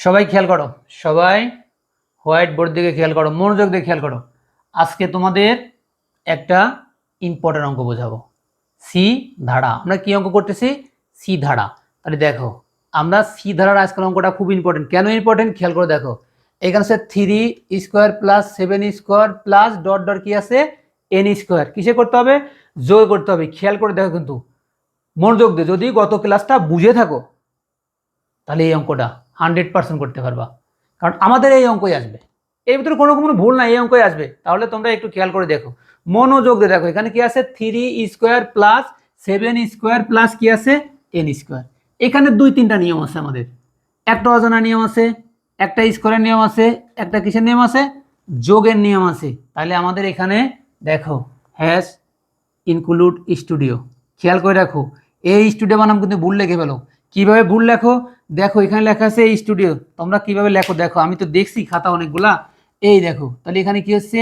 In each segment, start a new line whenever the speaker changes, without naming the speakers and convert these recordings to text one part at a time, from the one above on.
সবাই খেয়াল করো, সবাই হোয়াইট বোর্ড দিকে খেয়াল করো, মনোযোগ দিয়ে খেয়াল করো। আজকে তোমাদের একটা ইম্পর্টেন্ট অঙ্ক বোঝাবো। সি ধারা। আমরা কি অঙ্ক করতেছি? সি ধারা। তাহলে দেখো, আমরা সি ধারার আজকের অঙ্কটা খুব ইম্পর্টেন্ট। কেন ইম্পর্টেন্ট খেয়াল করে দেখো। এখানে আছে 3 square plus 7 square plus dot dot কি আছে n স্কোয়ার। কিসে করতে হবে? যোগ করতে হবে। খেয়াল করে দেখো, কিন্তু মনোযোগ দিয়ে যদি গত ক্লাসটা বুঝে থাকো তাহলে এই অঙ্কটা 100% করতে পারবা, কারণ আমাদের এই অঙ্কই আসবে। এর ভিতরে কোনো ভুল নাই, এই অঙ্কই আসবে। তাহলে তোমরা একটু খেয়াল করে দেখো, মনোযোগ দিয়ে দেখো। এখানে কি আছে? 3 স্কোয়ার প্লাস 7 স্কোয়ার প্লাস কি আছে n স্কোয়ার। এখানে 2-3টা নিয়ম আছে আমাদের। একটা অজানা নিয়ম আছে, একটা স্কোয়ারের নিয়ম আছে, একটা কিসের নিয়ম আছে? যোগের নিয়ম আছে। তাহলে আমাদের এখানে দেখো হ্যাশ ইনক্লুড স্টুডিও। খেয়াল করে রাখো, এই স্টুডিও বানাম কিন্তু ভুল লিখে ফেলো। কিভাবে ভুল লেখো দেখো, এখানে লেখা আছে এই স্টুডিও, তোমরা কিভাবে লেখো দেখো। আমি তো দেখছি খাতা অনেকগুলা, এই দেখো। তাহলে এখানে কি হচ্ছে?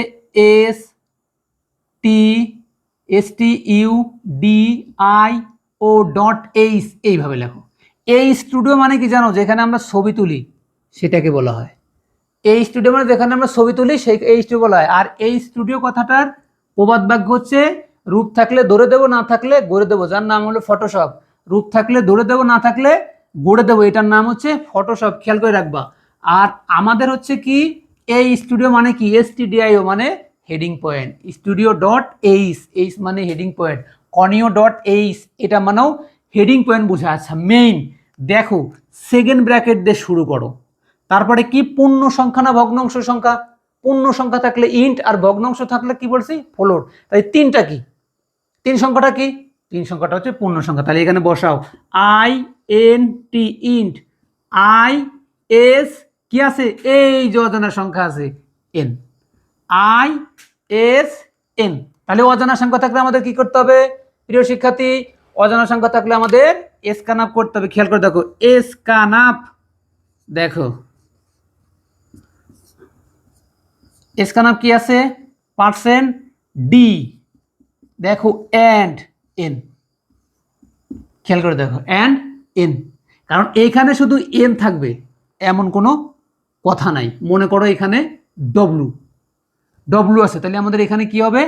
STUDIO ডট এইচ, এইভাবে লেখো। এই স্টুডিও মানে কি জানো? যেখানে আমরা ছবি তুলি সেটাকে বলা হয় এই স্টুডিও। মানে যেখানে আমরা ছবি তুলি সেই এই স্টুডিও বলা হয়। আর এই স্টুডিও কথাটার প্রবাদ বাক্য হচ্ছে রূপ থাকলে ধরে দেবো, না থাকলে গড়ে দেবো, যার নাম হলো ফটোশপ। রূপ থাকলে ধরে দেবো, না থাকলে গড়ে দেবো, এটার নাম হচ্ছে ফটোশপ। খেয়াল করে রাখবা। আর আমাদের হচ্ছে কি, এই স্টুডিও মানে কি? STDIO মানে heading point. Studio dot H, H মানে heading point. Conio dot H, এটা মানেও হেডিং পয়েন্ট বোঝা। আচ্ছা, মেইন দেখো, সেকেন্ড ব্র্যাকেট দিয়ে শুরু করো। তারপরে কি? পূর্ণ সংখ্যা না ভগ্নাংশ সংখ্যা? পূর্ণ সংখ্যা থাকলে ইন্ট, আর ভগ্নাংশ থাকলে কি বলছি? ফ্লোট। তাই তিনটা কি? তিন সংখ্যাটা কি? তিন সংখ্যাটা হচ্ছে পূর্ণ সংখ্যা। তাহলে এখানে বসাও INT, ইন্ট। IS কি আছে? এই যে অজানা সংখ্যা আছে n, ISN। তাহলে অজানা সংখ্যা থাকলে আমাদের কি করতে হবে প্রিয় শিক্ষার্থী? অজানা সংখ্যা থাকলে আমাদের স্ক্যানআপ করতে হবে। খেয়াল করে দেখো, স্ক্যানআপ। দেখো স্ক্যানআপ কি আছে? %d। দেখো অ্যান্ড n, খেয়াল করে দেখো অ্যান্ড n, কারণ এখানে শুধু n থাকবে এমন কোনো কথা নাই। মনে করো এখানে ডব্লু আছে, তাহলে আমাদের এখানে কি হবে?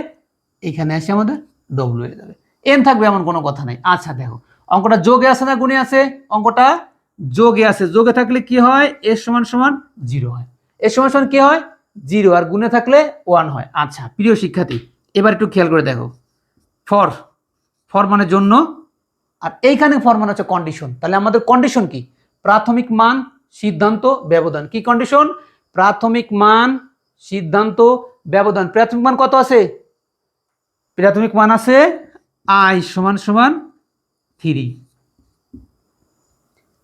এখানে এসে আমাদের ডব্লু হয়ে যাবে। n থাকবে এমন কোনো কথা নাই। আচ্ছা দেখো, অঙ্কটা যোগে আছে না গুণে আছে? অঙ্কটা যোগে আছে। যোগে থাকলে কি হয়? s সমান সমান 0 হয়। s সমান সমান কি হয়? 0। আর গুণে থাকলে 1 হয়। আচ্ছা প্রিয় শিক্ষার্থী, এবার একটু খেয়াল করে দেখো। ফর, ফর মানে জন্য, আর এইখানে ফর মানে হচ্ছে কন্ডিশন। তাহলে আমাদের কন্ডিশন কি? প্রাথমিক মান, সিদ্ধান্ত, ব্যবধান। কি কন্ডিশন? প্রাথমিক মান, সিদ্ধান্ত, ব্যবধান। প্রাথমিক মান কত আছে? প্রাথমিক মান আছে i সমান সমান 3।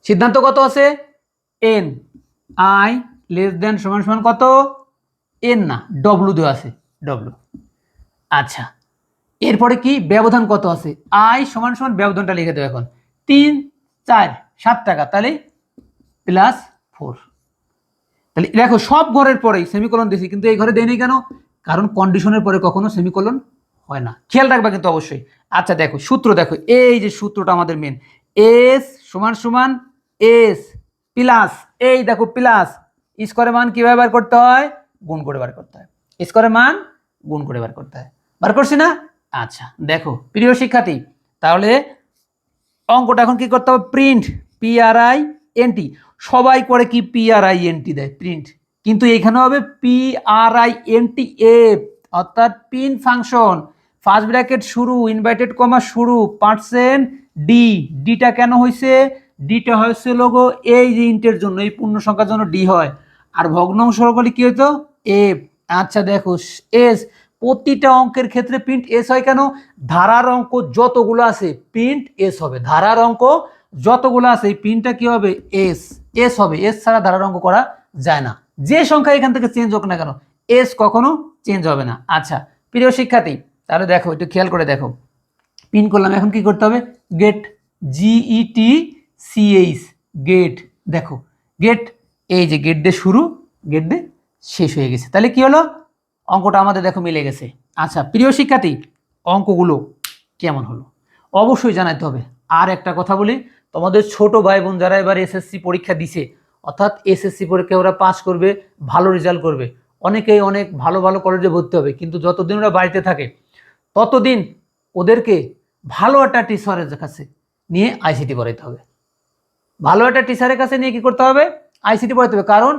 সিদ্ধান্ত কত আছে? n। i লেস দেন সমান সমান কত? n না, w দেওয়া আছে, w। আচ্ছা, এরপরে কি? ব্যবধান কত আছে? i সমান সমান, ব্যবধানটা লিখে দেবো এখন, 3, 4, 7 টাকা। তাহলে +4। তাহলে দেখো, সব ঘরের পরেই সেমিকোলন দিয়েছি, কিন্তু এই ঘরে দেয়নি কেন? কারণ কন্ডিশনের পরে কখনো সেমিকোলন হয় না। খেয়াল রাখবা কিন্তু অবশ্যই। আচ্ছা দেখো, সূত্র দেখো, এই যে সূত্রটা আমাদের মেন, s সমান সমান s প্লাস, এই দেখো প্লাস, স্কোয়ারের মান কিভাবে বার করতে হয়? গুণ করে বার করতে হয়। স্কোয়ারের মান গুণ করে বার করতে হয়। বার করছি না? আচ্ছা দেখো প্রিয় শিক্ষার্থী, তাহলে অঙ্কটা এখন কি করতে হবে? Print, PRINT। সবাই করে কি? PRINT দেয়, প্রিন্ট। কিন্তু এখানে হবে PRINTF, অর্থাৎ পিন ফাংশন। ফার্স্ট ব্র্যাকেট শুরু, ইনভার্টেড কমা শুরু, %d। ডিটা কেন হয়েছে? ডিটা হয়েছে লোগো এই যে ইন্টের জন্য, এই পূর্ণ সংখ্যার জন্য ডি হয়। আর ভগ্নাংশ হলে কি হতো? এফ। আচ্ছা দেখো, এস। প্রতিটা অঙ্কের ক্ষেত্রে প্রিন্ট এস হয় কেন? ধারার অঙ্ক যতগুলো আছে প্রিন্ট এস হবে। ধারার অঙ্ক যতগুলো আছে এই প্রিন্টটা কি হবে? এস, এস হবে। এস ছাড়া ধারার অঙ্ক করা যায় না। যে সংখ্যা এখান থেকে চেঞ্জ হোক না কেন, এস কখনো চেঞ্জ হবে না। আচ্ছা প্রিয় শিক্ষার্থী, তাহলে দেখো একটু খেয়াল করে দেখো, পিন করলাম। এখন কি করতে হবে? Get, GETCH, get. দেখো গেট, এই যে গেট দিয়ে শুরু, গেট দিয়ে শেষ হয়ে গেছে। তাহলে কি হলো? অঙ্কটা আমাদের দেখো মিলে গেছে। আচ্ছা প্রিয় শিক্ষার্থী, অঙ্কগুলো কেমন হলো অবশ্যই জানাতে হবে। আর একটা কথা বলি, তোমাদের ছোট ভাই বোন যারা এবার SSC পরীক্ষা দিছে, অর্থাৎ এসএসসি পরীক্ষা ওরা পাস করবে, ভালো রেজাল্ট করবে, অনেকেই অনেক ভালো ভালো কলেজে ভর্তি হবে, কিন্তু যতদিন ওরা বাড়িতে থাকে ততদিন ওদেরকে ভালো একটা টিচারের কাছে নিয়ে আইসিটি পড়াইতে হবে। ভালো একটা টিচারের কাছে নিয়ে কি করতে হবে? আইসিটি পড়াইতে হবে। কারণ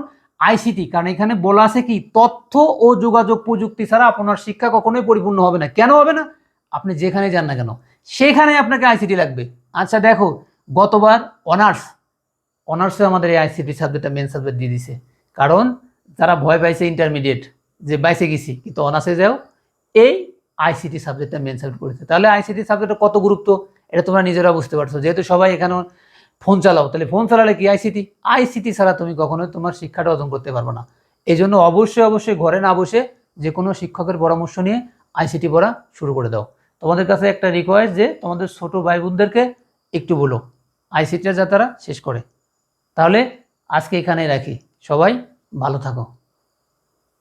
এখানে বলা আছে কি, তথ্য ও যোগাযোগ প্রযুক্তি ছাড়া আপনার শিক্ষা কখনোই পরিপূর্ণ হবে না। কেন হবে না? আপনি যেখানে যান না কেন সেখানে আপনাকে আইসিটি লাগবে। আচ্ছা দেখো, গতবার অনার্সে আমাদের এই আইসিটি সাবজেক্টটা মেন সাবজেক্ট দিয়ে দিছে, কারণ যারা ভয় পাইছে ইন্টারমিডিয়েট যে বাইসে গেছি, কিন্তু অনার্সে যাও এই আইসিটি সাবজেক্টটা মেন সাবজেক্ট করেছে। তাহলে আইসিটি সাবজেক্টের কত গুরুত্ব এটা তোমরা নিজেরা বুঝতে পারছো। যেহেতু সবাই এখানে ফোন চালাও, তাহলে ফোন চালালে কি আইসিটি ছাড়া তুমি কখনোই তোমার শিক্ষাটা অর্জন করতে পারবে না। এই জন্য অবশ্যই ঘরে না বসে যে কোনো শিক্ষকের পরামর্শ নিয়ে আইসিটি পড়া শুরু করে দাও। তোমাদের কাছে একটা রিকোয়েস্ট যে তোমাদের ছোট ভাই বোনদেরকে একটু বলো আইসিটিটা যা তারা শেষ করে। তাহলে আজকে এখানেই রাখি, সবাই ভালো থাকো।